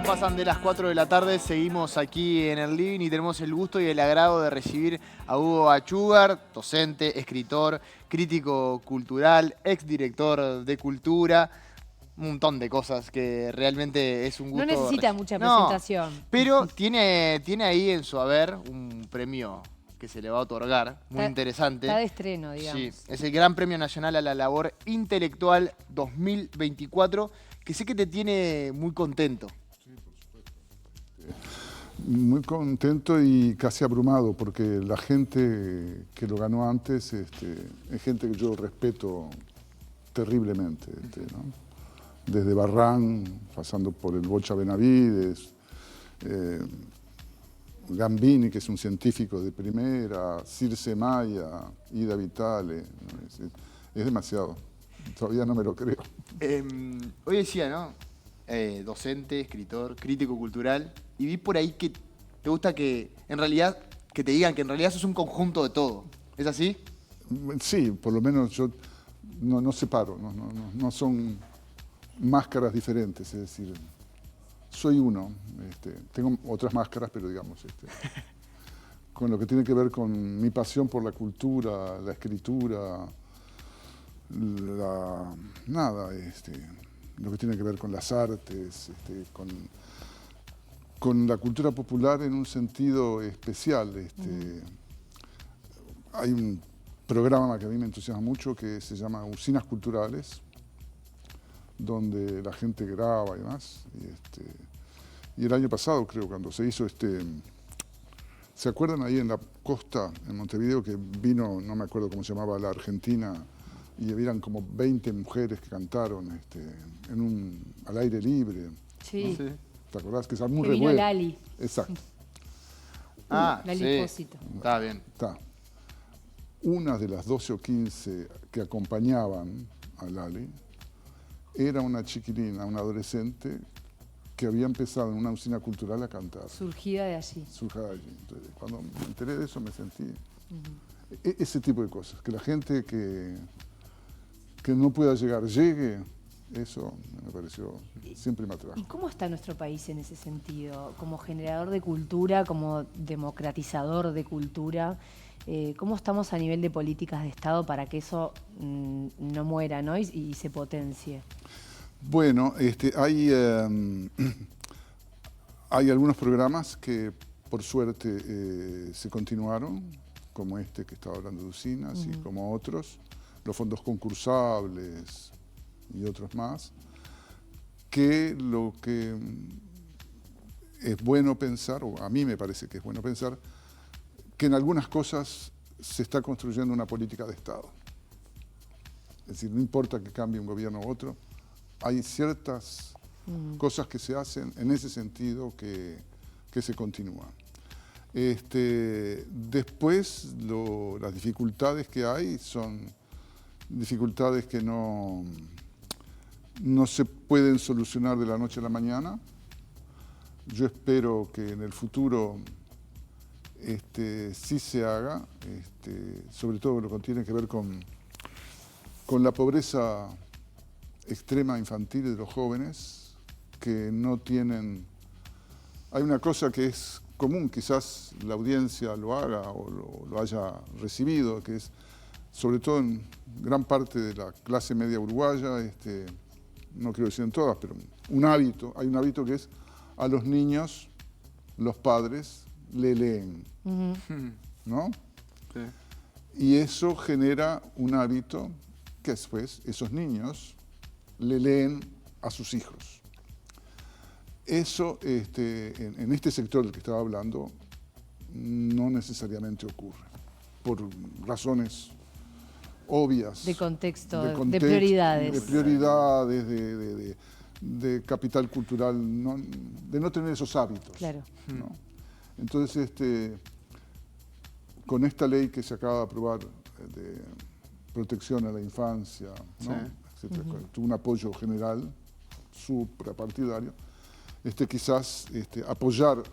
pasan de las 4 de la tarde, seguimos aquí en el living y tenemos el gusto y el agrado de recibir a Hugo Achúgar, docente, escritor, crítico cultural, exdirector de cultura, un montón de cosas que realmente es un No gusto. necesita mucha No, presentación. pero tiene ahí en su haber un premio que se le va a otorgar, muy interesante. Está de estreno, digamos. Sí, es el Gran Premio Nacional a la Labor Intelectual 2024, que sé que te tiene muy contento. Muy contento y casi abrumado, porque la gente que lo ganó antes es gente que yo respeto terriblemente, ¿no? Desde Barrán, pasando por el Bocha Benavides, Gambini, que es un científico de primera, Circe Maya, Ida Vitale, ¿no? Es demasiado, todavía no me lo creo. Hoy decía, ¿no? Docente, escritor, crítico cultural, y vi por ahí que te gusta que en realidad, que te digan que en realidad sos un conjunto de todo. ¿Es así? Sí, por lo menos yo no separo, no son máscaras diferentes, es decir, soy uno. Tengo otras máscaras, pero digamos, con lo que tiene que ver con mi pasión por la cultura, la escritura, lo que tiene que ver con las artes, con la cultura popular en un sentido especial. Hay un programa que a mí me entusiasma mucho que se llama Usinas Culturales, donde la gente graba y demás. Y el año pasado, creo, cuando se hizo ¿se acuerdan ahí en la costa, en Montevideo, que vino, no me acuerdo cómo se llamaba, la Argentina, y habían como 20 mujeres que cantaron al aire libre? Sí. ¿No? ¿Te acordás? Que es muy Que vino revuelto. Lali. Exacto. Lali sí. Espósito. Está bien. Está. Una de las 12 o 15 que acompañaban a Lali era una chiquilina, una adolescente, que había empezado en una usina cultural a cantar. Surgida de allí. Surgida de allí. Entonces, cuando me enteré de eso me sentí... Ese tipo de cosas, que la gente que no pueda llegar, llegue, eso me pareció, siempre me atrajo. ¿Y cómo está nuestro país en ese sentido? Como generador de cultura, como democratizador de cultura, ¿cómo estamos a nivel de políticas de Estado para que eso no muera, ¿no? y se potencie? Bueno, hay algunos programas que por suerte se continuaron, como que estaba hablando de usinas, y como otros, los fondos concursables y otros más, que lo que es bueno pensar, o a mí me parece que es bueno pensar, que en algunas cosas se está construyendo una política de Estado. Es decir, no importa que cambie un gobierno u otro, hay ciertas cosas que se hacen en ese sentido que se continúan. Después, las dificultades que hay son dificultades que no se pueden solucionar de la noche a la mañana. Yo espero que en el futuro sí se haga, sobre todo lo que tiene que ver con la pobreza extrema infantil de los jóvenes, que no tienen... Hay una cosa que es común, quizás la audiencia lo haga o lo haya recibido, que es, sobre todo en gran parte de la clase media uruguaya, no quiero decir en todas, pero hay un hábito que es, a los niños, los padres le leen, ¿no? Sí. Y eso genera un hábito que después esos niños le leen a sus hijos. Eso, en este sector del que estaba hablando, no necesariamente ocurre, por razones obvias. De contexto, de prioridades. De prioridades, de capital cultural, de no tener esos hábitos. Claro. ¿No? Entonces, con esta ley que se acaba de aprobar de protección a la infancia, ¿no? Sí. Etcétera, tuvo un apoyo general, suprapartidario, quizás apoyar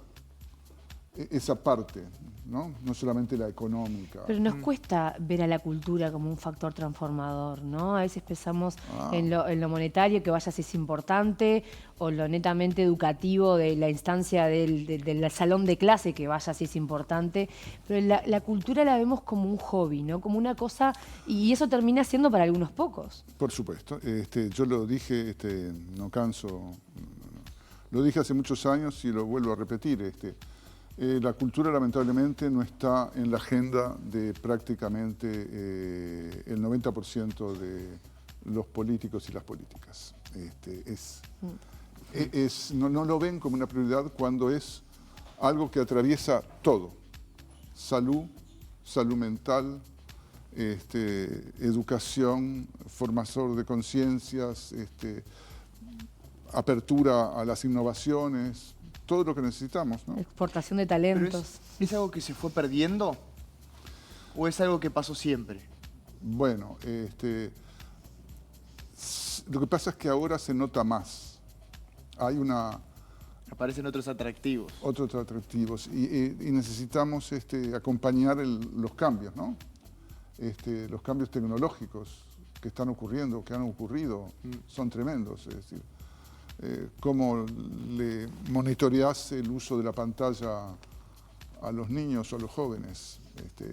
esa parte, ¿no? No solamente la económica. Pero nos cuesta ver a la cultura como un factor transformador, ¿no? A veces pensamos en lo monetario, que vaya si es importante, o lo netamente educativo de la instancia del salón de clase, que vaya si es importante, pero la cultura la vemos como un hobby, ¿no? Como una cosa, y eso termina siendo para algunos pocos. Por supuesto. Yo lo dije, no canso, lo dije hace muchos años y lo vuelvo a repetir. La cultura lamentablemente no está en la agenda de prácticamente el 90% de los políticos y las políticas. No lo ven como una prioridad cuando es algo que atraviesa todo. Salud mental, educación, formación de conciencias, apertura a las innovaciones, todo lo que necesitamos, ¿no? Exportación de talentos. ¿Es algo que se fue perdiendo o es algo que pasó siempre? Bueno, lo que pasa es que ahora se nota más. Aparecen otros atractivos. Otros atractivos y necesitamos acompañar los cambios, ¿no? Los cambios tecnológicos que están ocurriendo, que han ocurrido, son tremendos. Es decir, cómo le monitoreás el uso de la pantalla a los niños o a los jóvenes.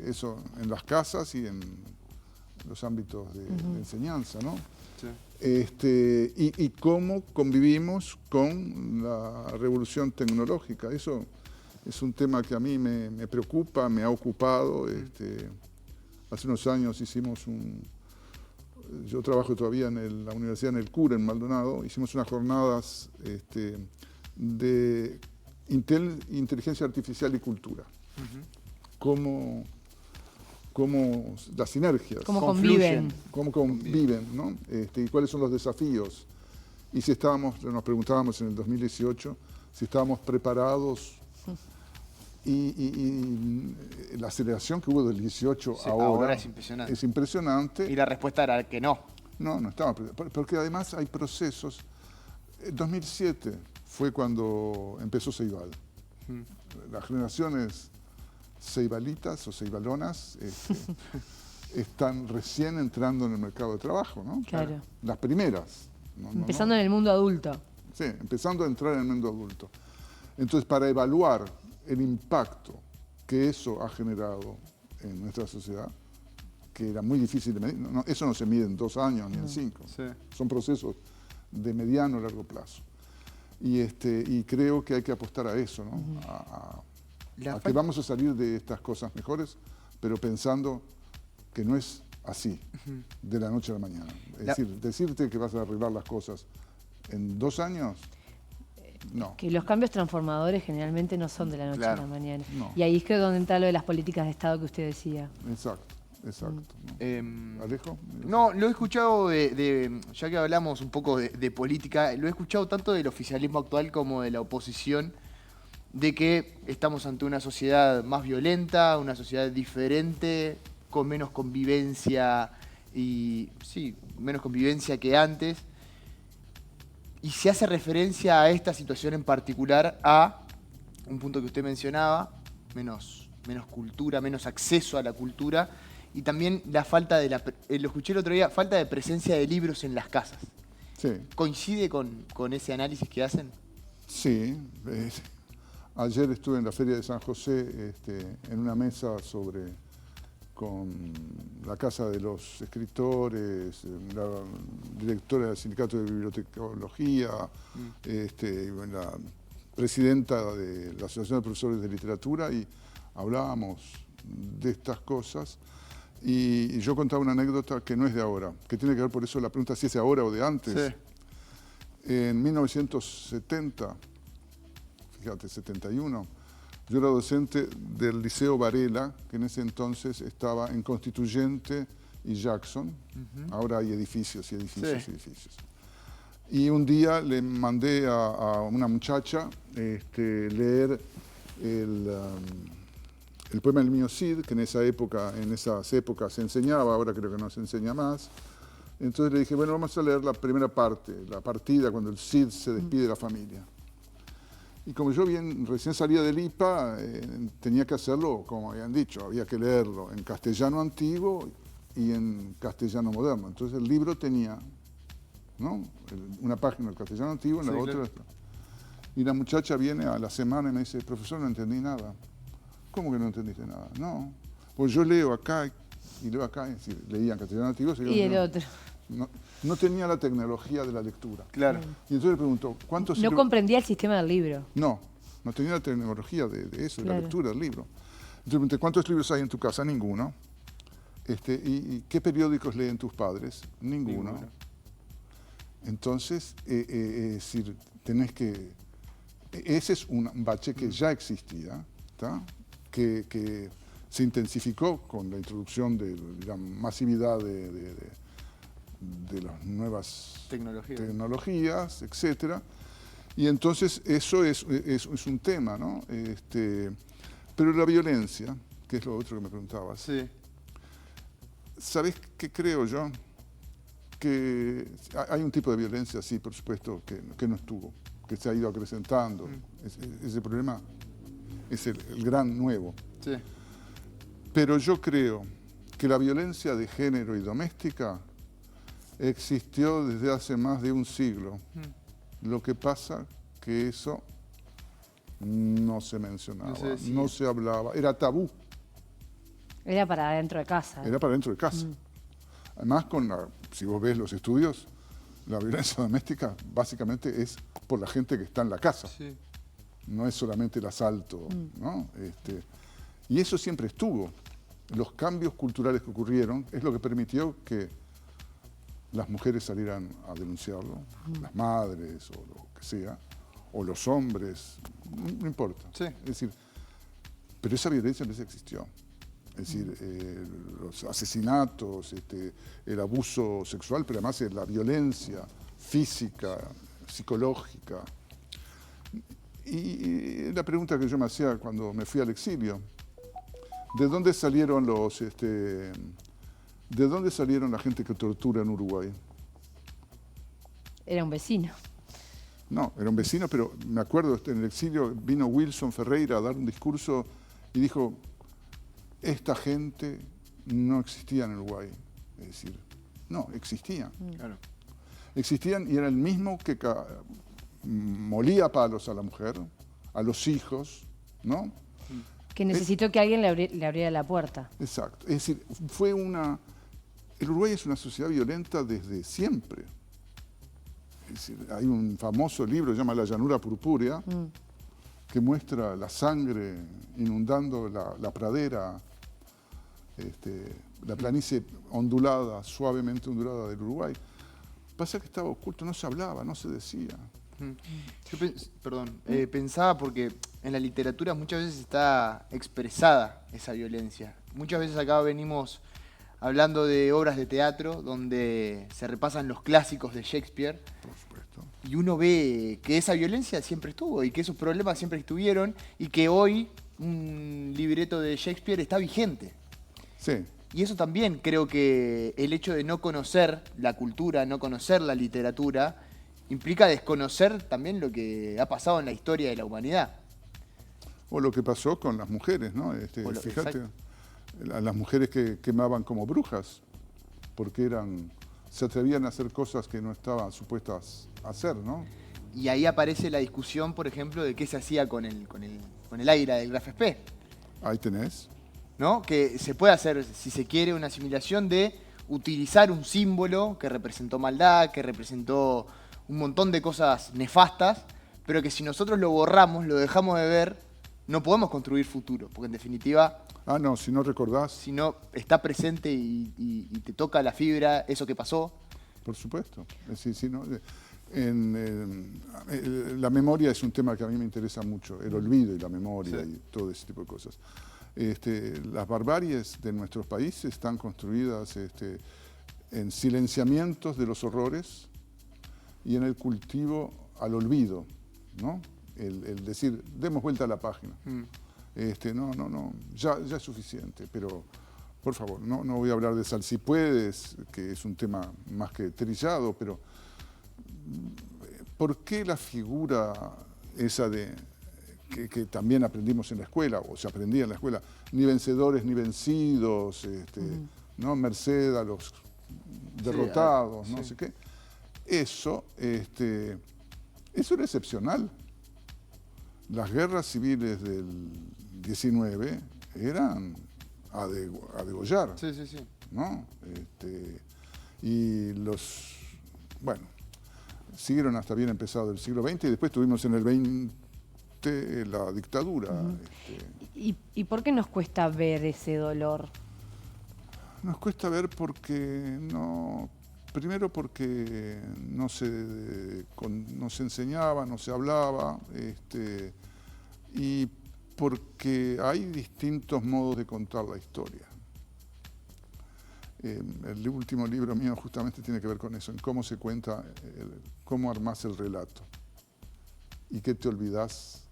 Eso en las casas y en los ámbitos de enseñanza, ¿no? Sí. Y cómo convivimos con la revolución tecnológica. Eso es un tema que a mí me preocupa, me ha ocupado. Hace unos años hicimos yo trabajo todavía en la Universidad en el CUR, en Maldonado, hicimos unas jornadas de inteligencia artificial y cultura. Cómo las sinergias. Cómo conviven. Cómo conviven, ¿no? Y cuáles son los desafíos. Y si nos preguntábamos en el 2018, si estábamos preparados. Y la aceleración que hubo del 18 ahora es impresionante. Es impresionante. Y la respuesta era que no. No estaba preparado. Porque además hay procesos. 2007 fue cuando empezó Ceibal. Las generaciones ceibalitas o ceibalonas están recién entrando en el mercado de trabajo, ¿no? Claro. Las primeras. Empezando en el mundo adulto. Sí, empezando a entrar en el mundo adulto. Entonces, para evaluar el impacto que eso ha generado en nuestra sociedad, que era muy difícil de medir, eso no se mide en 2 años ni en 5, son procesos de mediano a largo plazo. Y creo que hay que apostar a eso, ¿no? A que vamos a salir de estas cosas mejores, pero pensando que no es así, de la noche a la mañana. Es decir, decirte que vas a arreglar las cosas en 2 años, no. Que los cambios transformadores generalmente no son de la noche a la mañana. No. Y ahí es que donde entra lo de las políticas de Estado que usted decía. Exacto. ¿No? ¿Alejo? No, lo he escuchado ya que hablamos un poco de política, lo he escuchado tanto del oficialismo actual como de la oposición, de que estamos ante una sociedad más violenta, una sociedad diferente, con menos convivencia menos convivencia que antes. Y se hace referencia a esta situación en particular a un punto que usted mencionaba, menos cultura, menos acceso a la cultura, y también la falta lo escuché el otro día, falta de presencia de libros en las casas. Sí. ¿Coincide con ese análisis que hacen? Sí. Ayer estuve en la Feria de San José en una mesa con la Casa de los Escritores, la directora del Sindicato de Bibliotecología, la presidenta de la Asociación de Profesores de Literatura, y hablábamos de estas cosas. Y yo contaba una anécdota que no es de ahora, que tiene que ver, por eso la pregunta si es de ahora o de antes. Sí. En 1970, fíjate, 71, yo era docente del Liceo Varela, que en ese entonces estaba en Constituyente y Jackson. Ahora hay edificios y edificios y edificios. Y un día le mandé a una muchacha leer el poema del mío Cid, que en esas épocas se enseñaba, ahora creo que no se enseña más. Entonces le dije, bueno, vamos a leer la primera parte, la partida, cuando el Cid se despide de la familia. Y como yo recién salía del IPA, tenía que hacerlo, como habían dicho, había que leerlo en castellano antiguo y en castellano moderno. Entonces el libro tenía, ¿no?, una página en castellano antiguo, en la otra... Claro. Y la muchacha viene a la semana y me dice, profesor, no entendí nada. ¿Cómo que no entendiste nada? No, pues yo leo acá y leo acá, es decir, leía en castellano antiguo. Y el otro. No tenía la tecnología de la lectura. Claro. Y entonces le preguntó, ¿cuántos libros? No comprendía el sistema del libro. No tenía la tecnología de eso, de claro, la lectura del libro. Entonces le pregunté, ¿cuántos libros hay en tu casa? Ninguno. ¿Y qué periódicos leen tus padres? Ninguno. Entonces, es decir, tenés que... Ese es un bache que ya existía, ¿tá?, que se intensificó con la introducción de la masividad de las nuevas tecnologías, etc. Y entonces eso es un tema, ¿no? Pero la violencia, que es lo otro que me preguntabas. Sí. ¿¿Sabés qué creo yo? Que hay un tipo de violencia, sí, por supuesto, que no estuvo, que se ha ido acrecentando. Ese problema es el gran nuevo. Sí. Pero yo creo que la violencia de género y doméstica existió desde hace más de un siglo. Lo que pasa que eso no se mencionaba, no se hablaba, era tabú. Era para dentro de casa. Era para dentro de casa. Además, si vos ves los estudios, la violencia doméstica básicamente es por la gente que está en la casa. Sí. No es solamente el asalto, ¿no? Y eso siempre estuvo. Los cambios culturales que ocurrieron es lo que permitió que las mujeres salieran a denunciarlo, las madres o lo que sea, o los hombres, no importa. Sí. Es decir, pero esa violencia siempre existió. Es decir, los asesinatos, el abuso sexual, pero además la violencia física, psicológica. Y la pregunta que yo me hacía cuando me fui al exilio, ¿de dónde salieron ¿de dónde salieron la gente que tortura en Uruguay? Era un vecino. No, era un vecino, pero me acuerdo, en el exilio vino Wilson Ferreira a dar un discurso y dijo, esta gente no existía en Uruguay. Es decir, no, existían. Claro. Existían y era el mismo que molía a palos a la mujer, a los hijos, ¿no? Que necesitó que alguien le abriera la puerta. Exacto. Es decir, el Uruguay es una sociedad violenta desde siempre. Es decir, hay un famoso libro, se llama La llanura purpúrea, que muestra la sangre inundando la pradera, la planicie ondulada, suavemente ondulada del Uruguay. Pasa que estaba oculto, no se hablaba, no se decía. Yo pensaba porque en la literatura muchas veces está expresada esa violencia. Muchas veces acá venimos hablando de obras de teatro donde se repasan los clásicos de Shakespeare. Por supuesto. Y uno ve que esa violencia siempre estuvo y que esos problemas siempre estuvieron y que hoy un libreto de Shakespeare está vigente. Sí. Y eso también creo que el hecho de no conocer la cultura, no conocer la literatura, implica desconocer también lo que ha pasado en la historia de la humanidad. O lo que pasó con las mujeres, ¿no? Fíjate, las mujeres que quemaban como brujas, porque se atrevían a hacer cosas que no estaban supuestas a hacer, ¿no? Y ahí aparece la discusión, por ejemplo, de qué se hacía con el águila del Graf Spee. Ahí tenés. ¿No? Que se puede hacer, si se quiere, una asimilación de utilizar un símbolo que representó maldad, que representó un montón de cosas nefastas, pero que si nosotros lo borramos, lo dejamos de ver, no podemos construir futuro, porque en definitiva... Ah, no, si no recordás... Si no está presente y te toca la fibra, eso que pasó... Por supuesto. Es decir, si no, la memoria es un tema que a mí me interesa mucho, el olvido y la memoria y todo ese tipo de cosas. Las barbaries de nuestros países están construidas en silenciamientos de los horrores y en el cultivo al olvido, ¿no? El decir, demos vuelta a la página. No, ya es suficiente, pero por favor, no voy a hablar de salsipuedes, que es un tema más que trillado, pero ¿por qué la figura esa de que también aprendimos en la escuela, o se aprendía en la escuela, ni vencedores ni vencidos, ¿no? Merced a los derrotados, no sé qué. Eso era excepcional. Las guerras civiles del 19 eran a degollar, ¿no? Y bueno, siguieron hasta bien empezado el siglo XX y después tuvimos en el XX la dictadura. ¿Y por qué nos cuesta ver ese dolor? Nos cuesta ver porque primero porque no se enseñaba, no se hablaba, y porque hay distintos modos de contar la historia. El último libro mío justamente tiene que ver con eso, en cómo se cuenta, cómo armás el relato y qué te olvidás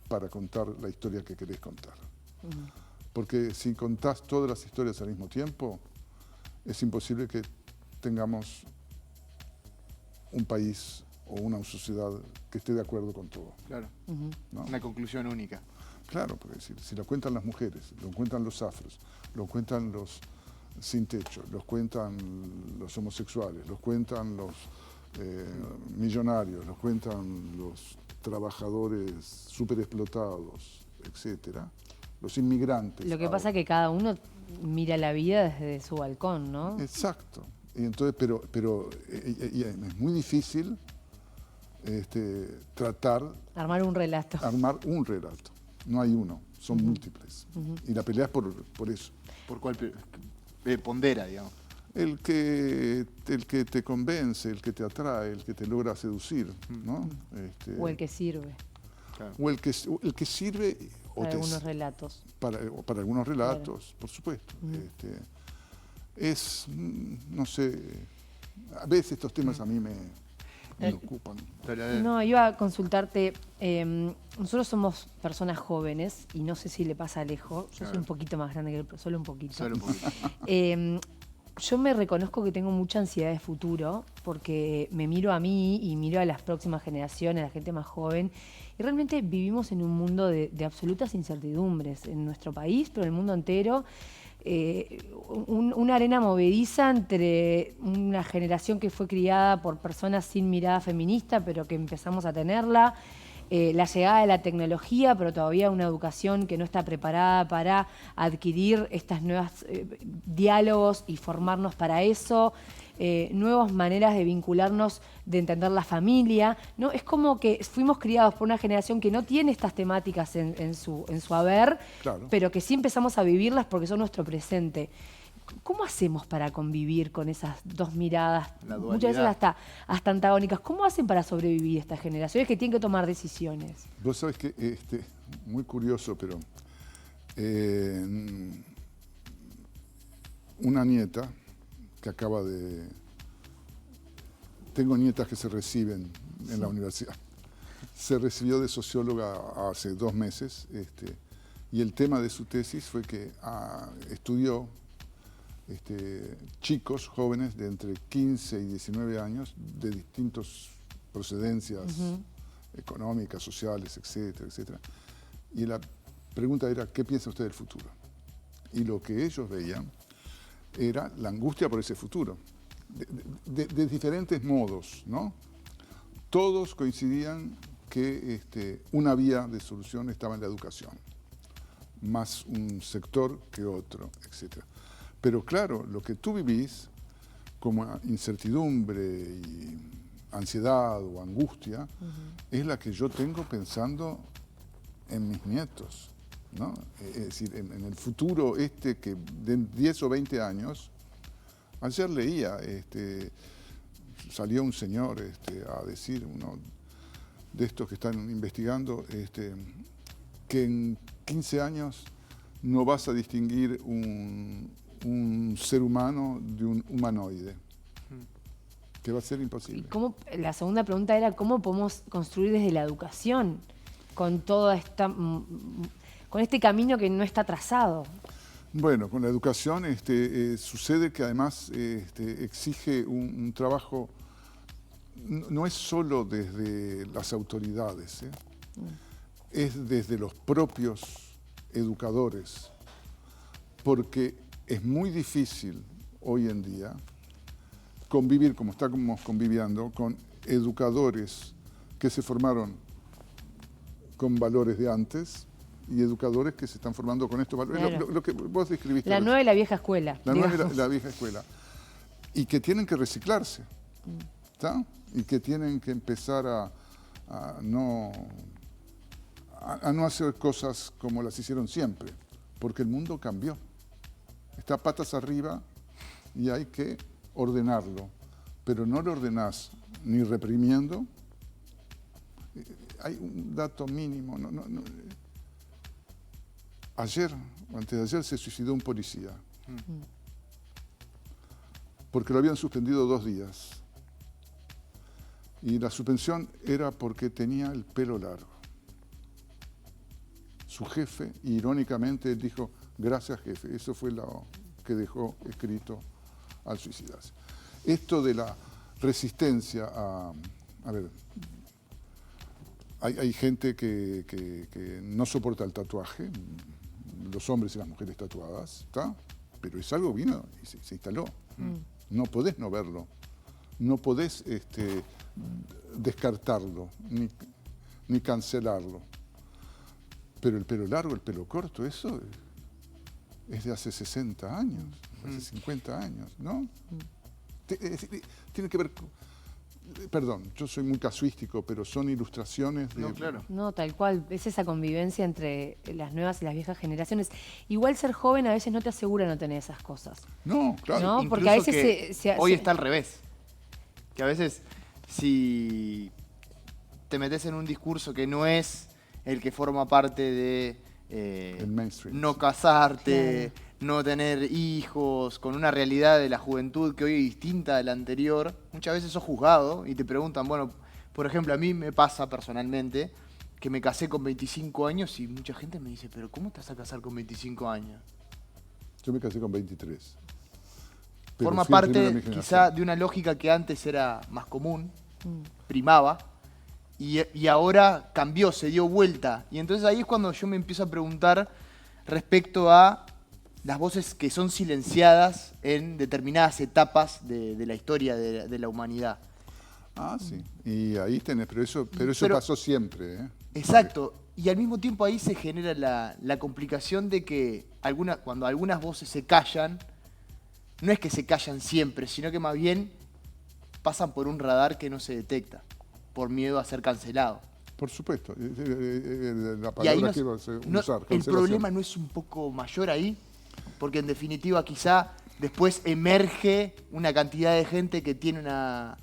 para contar la historia que querés contar. Porque si contás todas las historias al mismo tiempo, es imposible que tengamos un país o una sociedad que esté de acuerdo con todo. Claro, ¿no? Una conclusión única. Claro, porque si lo cuentan las mujeres, lo cuentan los afros, lo cuentan los sin techo, los cuentan los homosexuales, los cuentan los millonarios, los cuentan los trabajadores súper explotados, etcétera, los inmigrantes. Lo que pasa es que cada uno mira la vida desde su balcón, ¿no? Exacto. Y entonces, pero es muy difícil armar un relato. Armar un relato. No hay uno, son múltiples. Y la pelea es por eso. ¿Por cuál pondera, digamos? El que te convence, el que te atrae, el que te logra seducir, ¿no? O el que sirve. Claro. O el que sirve... Para algunos relatos. Para algunos relatos, claro. Por supuesto. No sé, a veces estos temas a mí me ocupan. No, iba a consultarte, nosotros somos personas jóvenes y no sé si le pasa a Alejo, yo soy un poquito más grande que él, pero solo un poquito. Solo un poquito. Yo me reconozco que tengo mucha ansiedad de futuro porque me miro a mí y miro a las próximas generaciones, a la gente más joven, y realmente vivimos en un mundo de absolutas incertidumbres en nuestro país, pero en el mundo entero. Una arena movediza entre una generación que fue criada por personas sin mirada feminista, pero que empezamos a tenerla, la llegada de la tecnología, pero todavía una educación que no está preparada para adquirir estas nuevas diálogos y formarnos para eso, nuevas maneras de vincularnos, de entender la familia, ¿no? Es como que fuimos criados por una generación que no tiene estas temáticas en su haber, claro, pero que sí empezamos a vivirlas porque son nuestro presente. ¿Cómo hacemos para convivir con esas dos miradas, muchas veces hasta antagónicas? ¿Cómo hacen para sobrevivir estas generaciones que tienen que tomar decisiones? Vos sabés que, muy curioso, pero una nieta que acaba de... Tengo nietas que se reciben en la universidad. Se recibió de socióloga hace 2 meses y el tema de su tesis fue que estudió chicos jóvenes de entre 15 y 19 años de distintas procedencias económicas, sociales, etcétera, etcétera. Y la pregunta era, ¿qué piensa usted del futuro? Y lo que ellos veían era la angustia por ese futuro, de diferentes modos, ¿no? Todos coincidían que una vía de solución estaba en la educación, más un sector que otro, etcétera. Pero claro, lo que tú vivís como incertidumbre y ansiedad o angustia es la que yo tengo pensando en mis nietos, ¿no? Es decir, en el futuro que de 10 o 20 años, ayer leía, salió un señor a decir, uno de estos que están investigando, que en 15 años no vas a distinguir un ser humano de un humanoide, que va a ser imposible. ¿Y la segunda pregunta era, ¿cómo podemos construir desde la educación con toda esta... con este camino que no está trazado? Bueno, con la educación sucede que además exige un trabajo, no es solo desde las autoridades, es desde los propios educadores, porque es muy difícil hoy en día convivir como estamos conviviendo con educadores que se formaron con valores de antes y educadores que se están formando con estos valores. Claro. Lo que vos describiste. La nueva y la vieja escuela. La nueva y la vieja escuela. Y que tienen que reciclarse, ¿está? Y que tienen que empezar a no hacer cosas como las hicieron siempre, porque el mundo cambió. Está patas arriba y hay que ordenarlo, pero no lo ordenás ni reprimiendo. Hay un dato mínimo. Ayer o antes de ayer se suicidó un policía porque lo habían suspendido 2 días. Y la suspensión era porque tenía el pelo largo. Su jefe, irónicamente, él dijo, gracias jefe. Eso fue lo que dejó escrito al suicidarse. Esto de la resistencia a ver, hay gente que no soporta el tatuaje, los hombres y las mujeres tatuadas, ¿está? Pero es algo vino y se instaló. No podés no verlo, no podés descartarlo, ni cancelarlo. Pero el pelo largo, el pelo corto, eso es de hace 60 años, hace 50 años, ¿no? Tiene que ver, perdón, yo soy muy casuístico, pero son ilustraciones de... No, claro. No, tal cual. Es esa convivencia entre las nuevas y las viejas generaciones. Igual ser joven a veces no te asegura no tener esas cosas. No, claro. ¿No? Incluso Porque a veces que hoy está al revés. Que a veces si te metes en un discurso que no es el que forma parte de El mainstream. no casarte, no tener hijos, con una realidad de la juventud que hoy es distinta de la anterior, muchas veces sos juzgado y te preguntan, bueno, por ejemplo, a mí me pasa personalmente que me casé con 25 años y mucha gente me dice, pero ¿cómo te vas a casar con 25 años? Yo me casé con 23. Pero Forma fui el primero de parte mi quizá generación. de una lógica que antes era más común, primaba, y ahora cambió, se dio vuelta. Y entonces ahí es cuando yo me empiezo a preguntar respecto a las voces que son silenciadas en determinadas etapas de la historia de la humanidad. Ah, sí. Y ahí tenés, pero eso Pero- pasó siempre, ¿eh? Exacto. Y al mismo tiempo ahí se genera la complicación de que cuando algunas voces se callan, no es que se callan siempre, sino que más bien pasan por un radar que no se detecta, por miedo a ser cancelado. Por supuesto. La Y ahí palabra no- quiero no- usar, el cancelación. problema no es un poco mayor ahí, porque en definitiva quizá después emerge una cantidad de gente que tiene una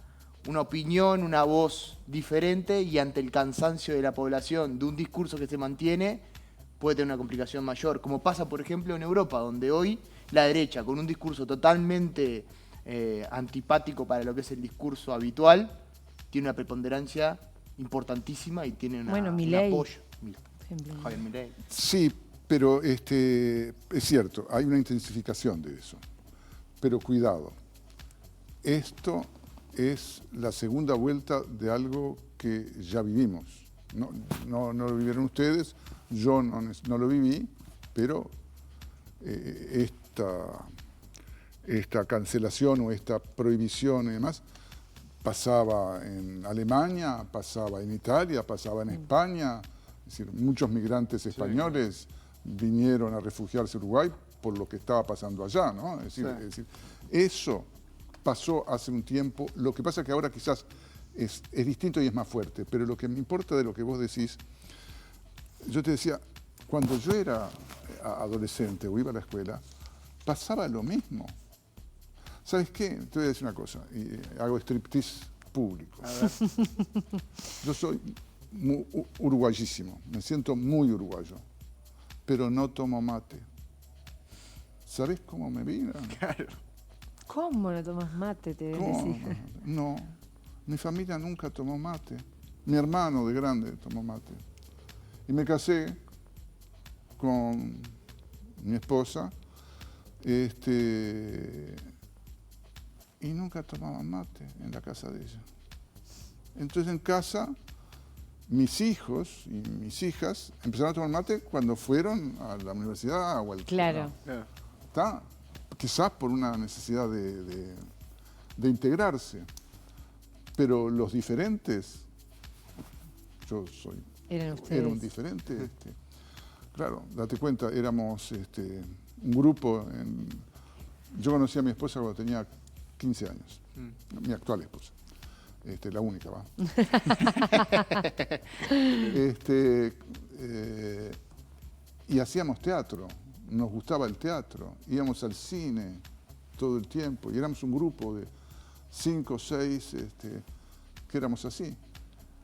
opinión, una voz diferente y ante el cansancio de la población de un discurso que se mantiene puede tener una complicación mayor, como pasa por ejemplo en Europa, donde hoy la derecha con un discurso totalmente antipático para lo que es el discurso habitual tiene una preponderancia importantísima y tiene un Milei, apoyo. por ejemplo. Javier Milei. Sí, pero es cierto, hay una intensificación de eso. Pero cuidado, esto es la segunda vuelta de algo que ya vivimos. No lo vivieron ustedes, yo no lo viví, pero esta cancelación o esta prohibición y demás pasaba en Alemania, pasaba en Italia, pasaba en España. Es decir, muchos migrantes españoles vinieron a refugiarse a Uruguay por lo que estaba pasando allá, ¿no? Es decir, eso pasó hace un tiempo. Lo que pasa es que ahora quizás es distinto y es más fuerte, pero lo que me importa de lo que vos decís, yo te decía, cuando yo era adolescente o iba a la escuela, pasaba lo mismo. ¿Sabes qué? Te voy a decir una cosa, y hago striptease público. Yo soy uruguayísimo, me siento muy uruguayo, pero no tomo mate. ¿Sabés cómo me vino? Claro. ¿Cómo no tomas mate? Te ¿Cómo? decía. No, mi familia nunca tomó mate. Mi hermano de grande tomó mate. Y me casé con mi esposa, y nunca tomaban mate en la casa de ella. Entonces en casa mis hijos y mis hijas empezaron a tomar mate cuando fueron a la universidad o al... Claro. ¿Está? Quizás por una necesidad de integrarse. Pero los diferentes, yo soy... Eran ustedes. Era un diferente. Claro, date cuenta, éramos un grupo. Yo conocí a mi esposa cuando tenía 15 años, mi actual esposa. La única, va. Y hacíamos teatro, nos gustaba el teatro, íbamos al cine todo el tiempo y éramos un grupo de 5 o 6 que éramos así.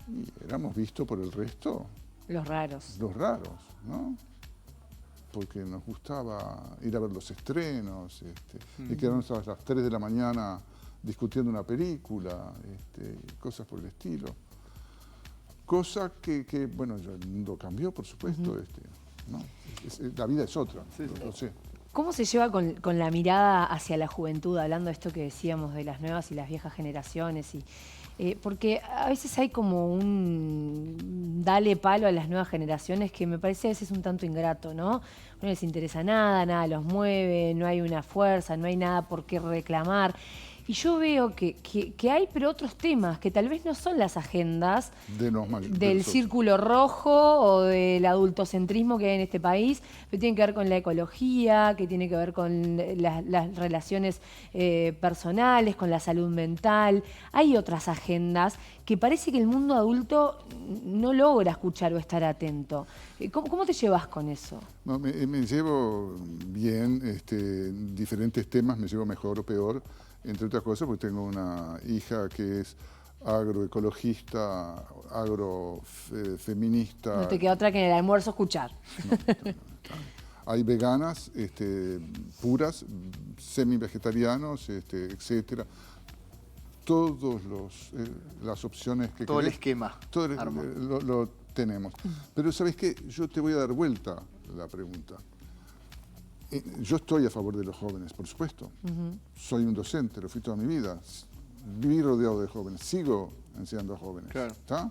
Y éramos vistos por el resto. Los raros. Los raros, ¿no? Porque nos gustaba ir a ver los estrenos y quedarnos a las 3 de la mañana discutiendo una película, cosas por el estilo. Cosa que bueno, el mundo cambió, por supuesto. ¿No? La vida es otra, lo sé. ¿Cómo se lleva con la mirada hacia la juventud, hablando de esto que decíamos de las nuevas y las viejas generaciones? Porque a veces hay como un dale palo a las nuevas generaciones que me parece a veces un tanto ingrato, ¿no? No les interesa nada, nada los mueve, no hay una fuerza, no hay nada por qué reclamar. Y yo veo que hay, pero otros temas que tal vez no son las agendas del círculo rojo o del adultocentrismo que hay en este país, pero tienen que ver con la ecología, que tiene que ver con las relaciones personales, con la salud mental. Hay otras agendas que parece que el mundo adulto no logra escuchar o estar atento. ¿Cómo te llevas con eso? No, me llevo bien, diferentes temas me llevo mejor o peor. Entre otras cosas, porque tengo una hija que es agroecologista, agrofeminista. No te queda otra que en el almuerzo escuchar. No. Hay veganas, puras, semi-vegetarianos, etcétera. Todas las opciones que todo querés, el esquema. Todo lo tenemos. Pero ¿sabes qué? Yo te voy a dar vuelta la pregunta. Yo estoy a favor de los jóvenes, por supuesto. Soy un docente, lo fui toda mi vida. Viví rodeado de jóvenes, sigo enseñando a jóvenes. Claro. ¿Está?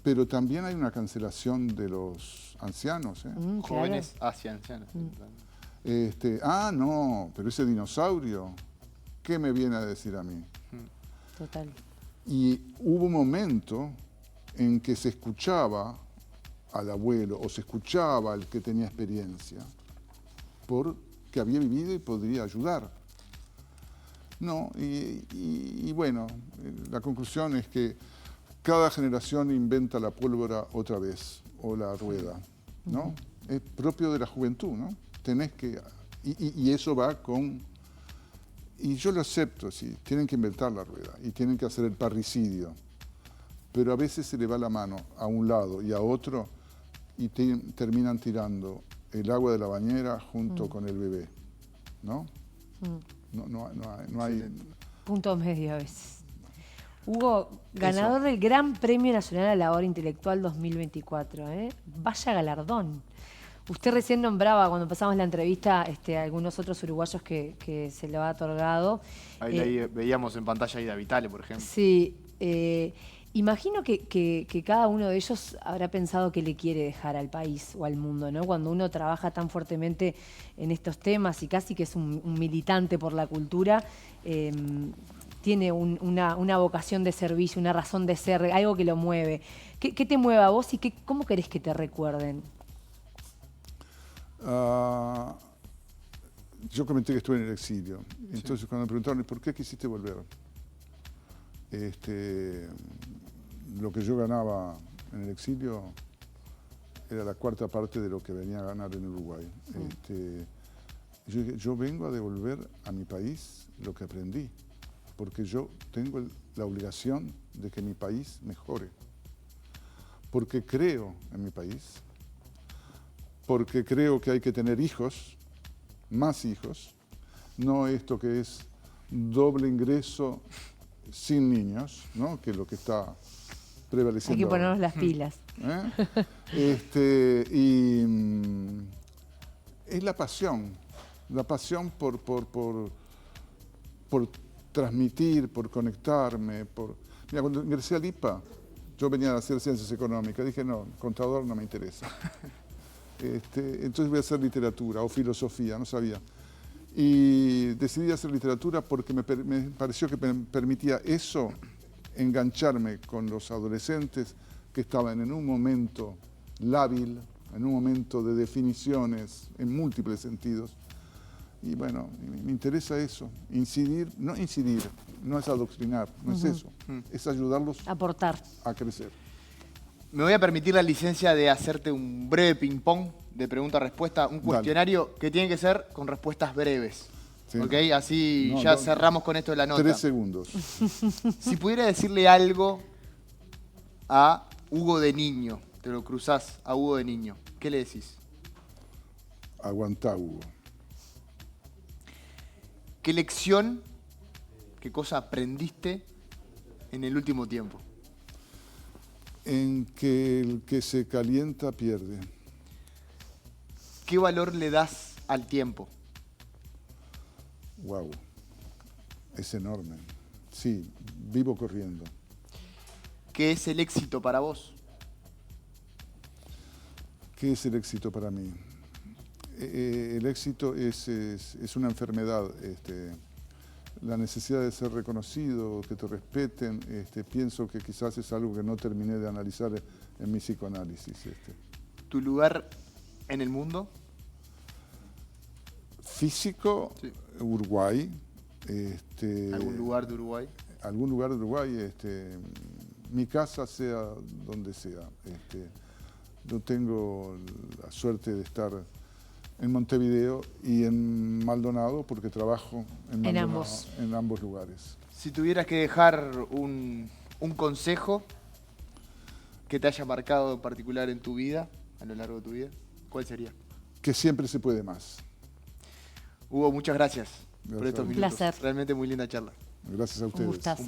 Pero también hay una cancelación de los ancianos. Jóvenes hacia ancianos. No, pero ese dinosaurio, ¿qué me viene a decir a mí? Total. Y hubo un momento en que se escuchaba al abuelo o se escuchaba al que tenía experiencia porque había vivido y podría ayudar. No, y bueno, la conclusión es que cada generación inventa la pólvora otra vez o la rueda, ¿no? Es propio de la juventud, ¿no? Tenés que... Y eso va con... Y yo lo acepto, sí, tienen que inventar la rueda y tienen que hacer el parricidio, pero a veces se le va la mano a un lado y a otro y terminan tirando el agua de la bañera junto con el bebé, ¿no? No hay... Punto medio a veces. Hugo, ganador del Gran Premio Nacional a la Labor Intelectual 2024, Vaya galardón. Usted recién nombraba, cuando pasamos la entrevista, a algunos otros uruguayos que se le ha otorgado. Ahí veíamos en pantalla a Ida Vitale, por ejemplo. Sí. Imagino que cada uno de ellos habrá pensado qué le quiere dejar al país o al mundo, ¿no? Cuando uno trabaja tan fuertemente en estos temas y casi que es un militante por la cultura, tiene una vocación de servicio, una razón de ser, algo que lo mueve. ¿Qué te mueve a vos y cómo querés que te recuerden? Yo comenté que estuve en el exilio. Entonces, cuando me preguntaron, ¿por qué quisiste volver? Lo que yo ganaba en el exilio era la cuarta parte de lo que venía a ganar en Uruguay. Yo dije, yo vengo a devolver a mi país lo que aprendí, porque yo tengo la obligación de que mi país mejore, porque creo en mi país, porque creo que hay que tener hijos, más hijos, no esto que es doble ingreso sin niños, ¿no? Que es lo que está prevaleciendo. Hay que ponernos las pilas. Es la pasión por transmitir, por conectarme. Mira, cuando ingresé al IPA, Yo venía a hacer ciencias económicas, dije, no, contador no me interesa. Entonces voy a hacer literatura o filosofía, no sabía. Y decidí hacer literatura porque me pareció que me permitía eso, engancharme con los adolescentes que estaban en un momento lábil, en un momento de definiciones en múltiples sentidos. Y bueno, me interesa eso, incidir, no es adoctrinar, no es eso, es ayudarlos Aportar. a crecer. Me voy a permitir la licencia de hacerte un breve ping-pong de pregunta-respuesta, un cuestionario que tiene que ser con respuestas breves. Sí. ¿Ok? Así ya cerramos con esto de la nota. 3 segundos. Si pudiera decirle algo a Hugo de niño, te lo cruzás a Hugo de niño, ¿qué le decís? Aguantá, Hugo. ¿Qué lección, qué cosa aprendiste en el último tiempo? En que el que se calienta pierde. ¿Qué valor le das al tiempo? Wow, es enorme. Sí, vivo corriendo. ¿Qué es el éxito para vos? ¿Qué es el éxito para mí? El éxito es una enfermedad. La necesidad de ser reconocido, que te respeten, pienso que quizás es algo que no terminé de analizar en mi psicoanálisis. ¿Tu lugar en el mundo? Físico, sí. Uruguay. ¿Algún lugar de Uruguay? Algún lugar de Uruguay. Mi casa sea donde sea. Yo tengo la suerte de estar en Montevideo y en Maldonado porque trabajo en ambos lugares. Si tuvieras que dejar un consejo que te haya marcado en particular en tu vida, a lo largo de tu vida, ¿cuál sería? Que siempre se puede más. Hugo, muchas gracias por estos minutos. Un placer. Realmente muy linda charla. Gracias a ustedes. Un gustazo.